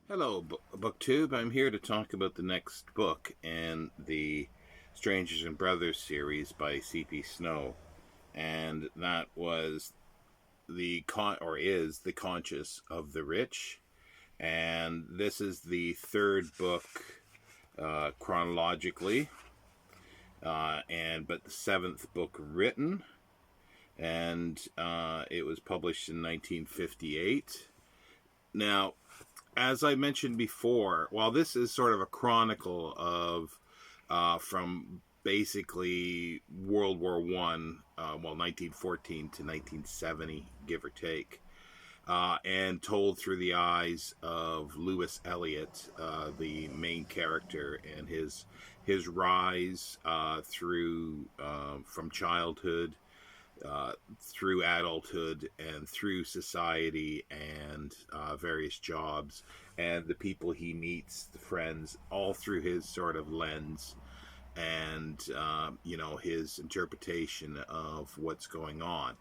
Hello, BookTube. I'm here to talk about the next book in the Strangers and Brothers series by C.P. Snow, and that was is the Conscience of the Rich, and this is the third book chronologically, and but the seventh book written, and it was published in 1958. Now, as I mentioned before, while this is sort of a chronicle of from basically World War One, 1914 to 1970, give or take, and told through the eyes of Lewis Elliot, the main character, and his rise through from childhood through adulthood and through society and various jobs and the people he meets, the friends, all through his sort of lens and his interpretation of what's going on.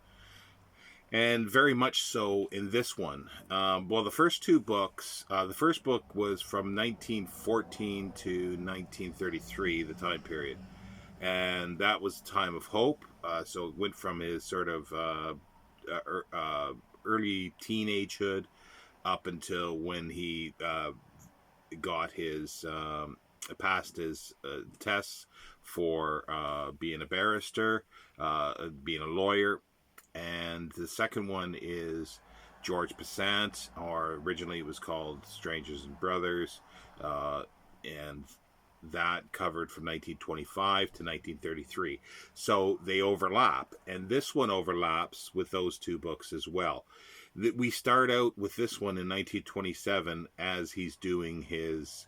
And very much so in this one. The first two books, the first book was from 1914 to 1933, the time period, and that was a time of hope. So it went from his sort of early teenagehood up until when he got his passed his tests for being a barrister, being a lawyer. And the second one is George Passant, or originally it was called Strangers and Brothers, and that covered from 1925 to 1933. So they overlap, and this one overlaps with those two books as well. We start out with this one in 1927 as he's doing his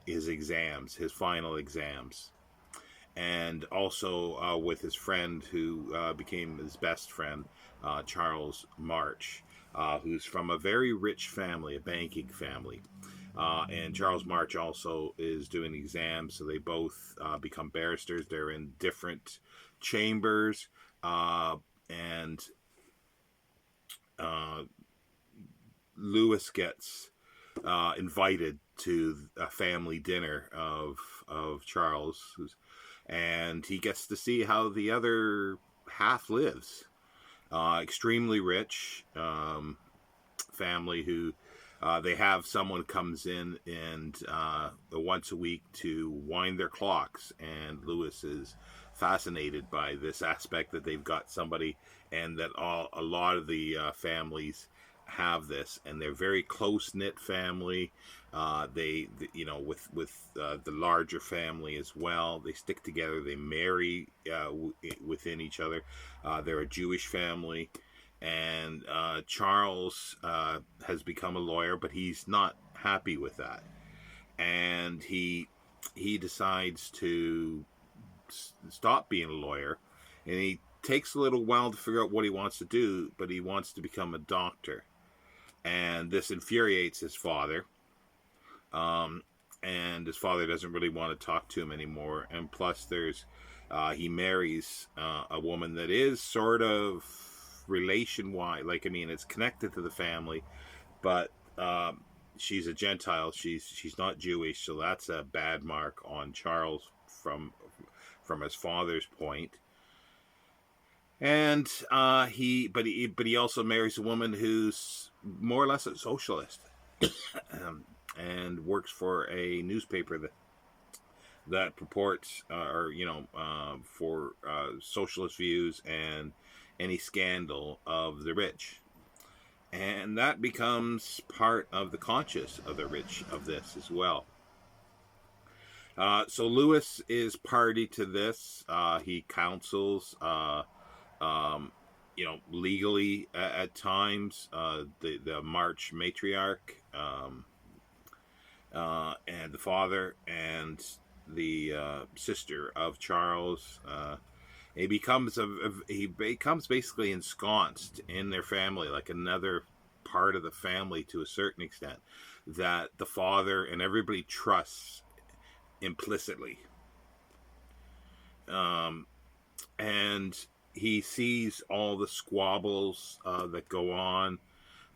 exams, his final exams, and also with his friend who became his best friend, Charles March, who's from a very rich family, a banking family. And Charles March also is doing exams, so they both become barristers. They're in different chambers, and uh, Lewis gets invited to a family dinner of Charles, and he gets to see how the other half lives. Extremely rich family who they have someone comes in and once a week to wind their clocks, and Lewis is fascinated by this aspect that they've got somebody, and that a lot of the families have this, and they're very close knit family. With the larger family as well, they stick together. They marry within each other. They're a Jewish family, and Charles has become a lawyer, but he's not happy with that, and he decides to stop being a lawyer, and he takes a little while to figure out what he wants to do, but he wants to become a doctor, and this infuriates his father. Um, and his father doesn't really want to talk to him anymore. And plus, there's he marries a woman that is sort of relation wise, like, I mean, it's connected to the family, but she's a Gentile. She's not Jewish, so that's a bad mark on Charles from his father's point. And he also marries a woman who's more or less a socialist, and works for a newspaper that purports for socialist views and any scandal of the rich, and that becomes part of the conscience of the rich of this as well. So Lewis is party to this. He counsels, legally at times, the March matriarch, and the father and the sister of Charles. He becomes basically ensconced in their family, like another part of the family to a certain extent, that the father and everybody trusts implicitly. Um, and he sees all the squabbles that go on.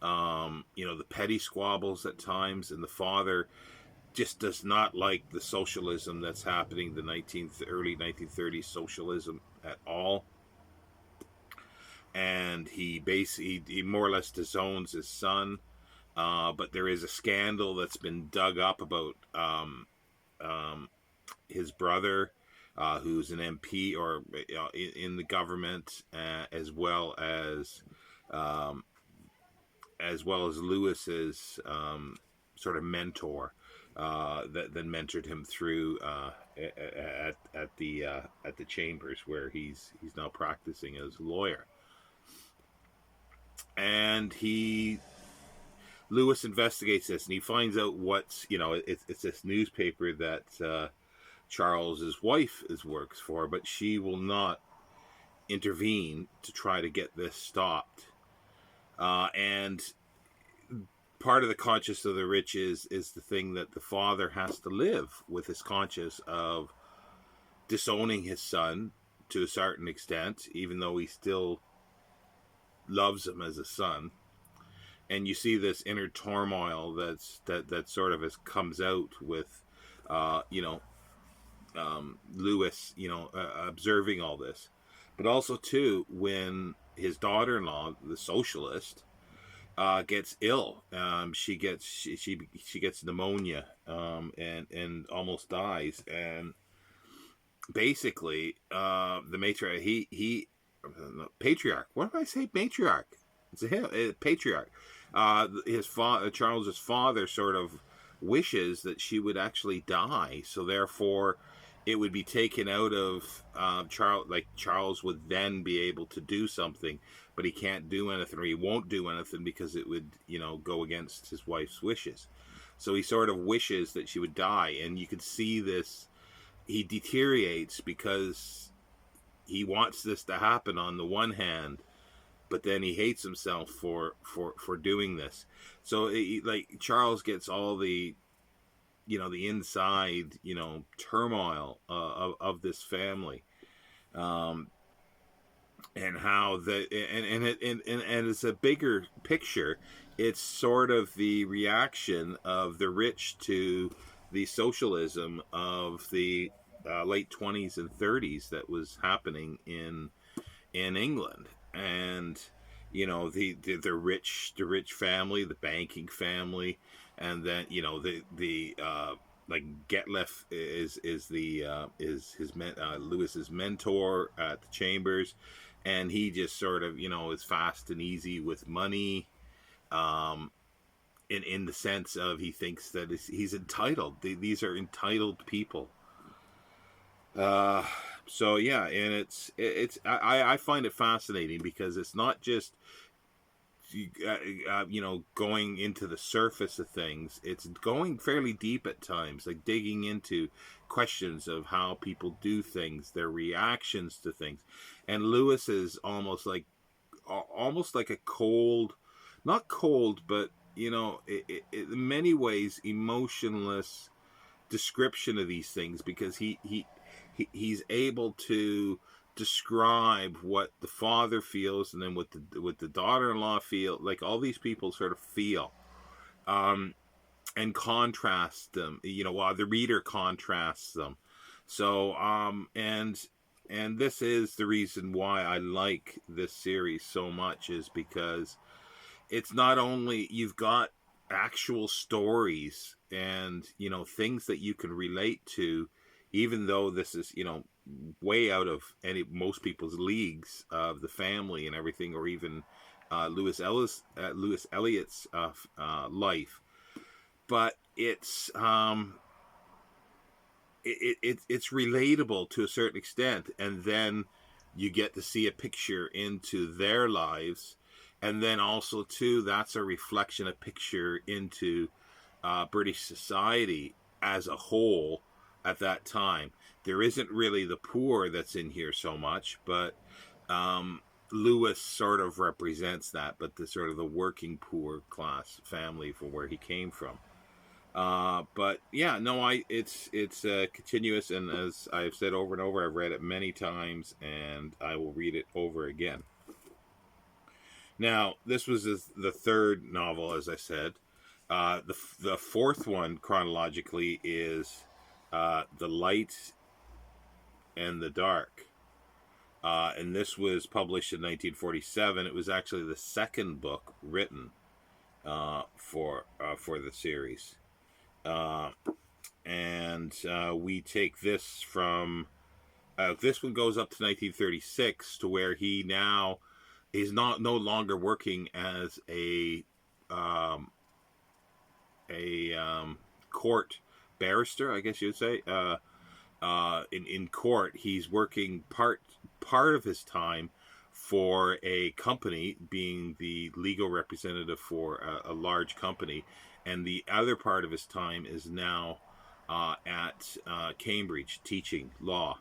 The petty squabbles at times, and the father just does not like the socialism that's happening, the early 1930s socialism at all. And he more or less disowns his son. But there is a scandal that's been dug up about his brother, who's an MP or in the government, um, as well as Lewis's sort of mentor, that then mentored him through at the chambers where he's now practicing as a lawyer. And Lewis investigates this, and he finds out it's this newspaper that Charles's wife works for, but she will not intervene to try to get this stopped. And part of the conscience of the rich is the thing that the father has to live with, his conscience of disowning his son to a certain extent, even though he still loves him as a son. And you see this inner turmoil that sort of comes out with, Lewis, observing all this, but also too when his daughter-in-law, the socialist, gets ill. She gets pneumonia, and almost dies. And basically, the matriarch, patriarch. What did I say? Matriarch. It's a patriarch. His father, Charles's father, sort of wishes that she would actually die. So therefore, it would be taken out of Charles. Like Charles would then be able to do something, but he can't do anything, or he won't do anything because it would, go against his wife's wishes. So he sort of wishes that she would die, and you could see this. He deteriorates because he wants this to happen on the one hand, but then he hates himself for doing this. So Charles gets all the the inside turmoil of this family, and how and it's a bigger picture. It's sort of the reaction of the rich to the socialism of the late 20s and 30s that was happening in England. And the rich family, the banking family, and then the like Getlef is Lewis's mentor at the chambers, and he just sort of is fast and easy with money, in the sense of he thinks that he's entitled. These are entitled people. So yeah, and I find it fascinating because it's not just going into the surface of things. It's going fairly deep at times, like digging into questions of how people do things, their reactions to things. And Lewis is almost like a cold, not cold, but in many ways emotionless description of these things, because he's able to describe what the father feels, and then what the daughter-in-law feel, like all these people sort of feel, and contrast them, while the reader contrasts them. So and this is the reason why I like this series so much, is because it's not only you've got actual stories and things that you can relate to, even though this is way out of most people's leagues of the family and everything, or even Lewis Eliot's life. But it's it's relatable to a certain extent, and then you get to see a picture into their lives, and then also too that's a reflection, a picture into British society as a whole at that time. There isn't really the poor that's in here so much, but Lewis sort of represents that, but the sort of the working poor class family from where he came from. But yeah, no, it's continuous, and as I've said over and over, I've read it many times, and I will read it over again. Now, this was the third novel, as I said. The fourth one chronologically is The Light and the Dark. And this was published in 1947. It was actually the second book written for the series. Uh, and we take this from this one goes up to 1936, to where he now is no longer working as um, a court barrister, I guess you'd say. In court, he's working part of his time for a company, being the legal representative for a large company, and the other part of his time is now at Cambridge teaching law.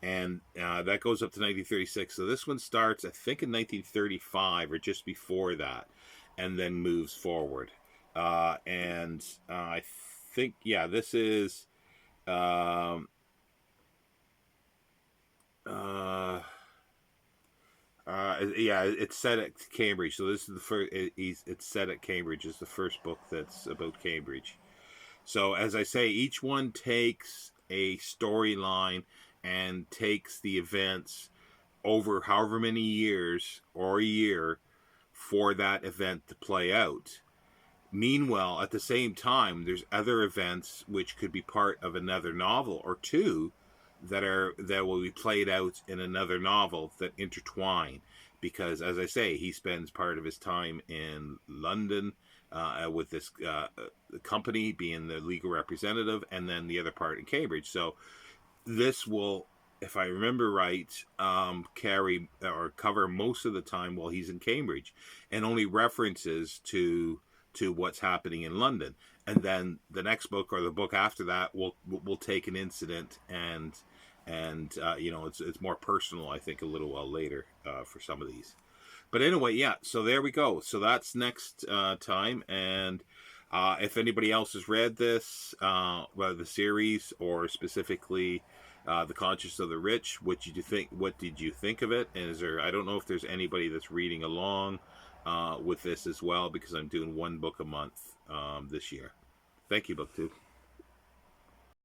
And that goes up to 1936. So this one starts, I think, in 1935 or just before that, and then moves forward. And I think, yeah, this is. Um, yeah, it's set at Cambridge. So this is the first. It's set at Cambridge. Is the first book that's about Cambridge. So as I say, each one takes a storyline and takes the events over however many years or a year for that event to play out. Meanwhile, at the same time, there's other events which could be part of another novel or two that will be played out in another novel that intertwine. Because, as I say, he spends part of his time in London with this company, being the legal representative, and then the other part in Cambridge. So this will, if I remember right, carry or cover most of the time while he's in Cambridge, and only references to what's happening in London. And then the next book or the book after that will take an incident and it's more personal, I think, a little while later for some of these. But anyway, yeah. So there we go. So that's next time. And if anybody else has read this, the series, or specifically The Conscience of the Rich, what did you think? What did you think of it? And is there? I don't know if there's anybody that's reading along with this as well, because I'm doing one book a month this year. Thank you, BookTube.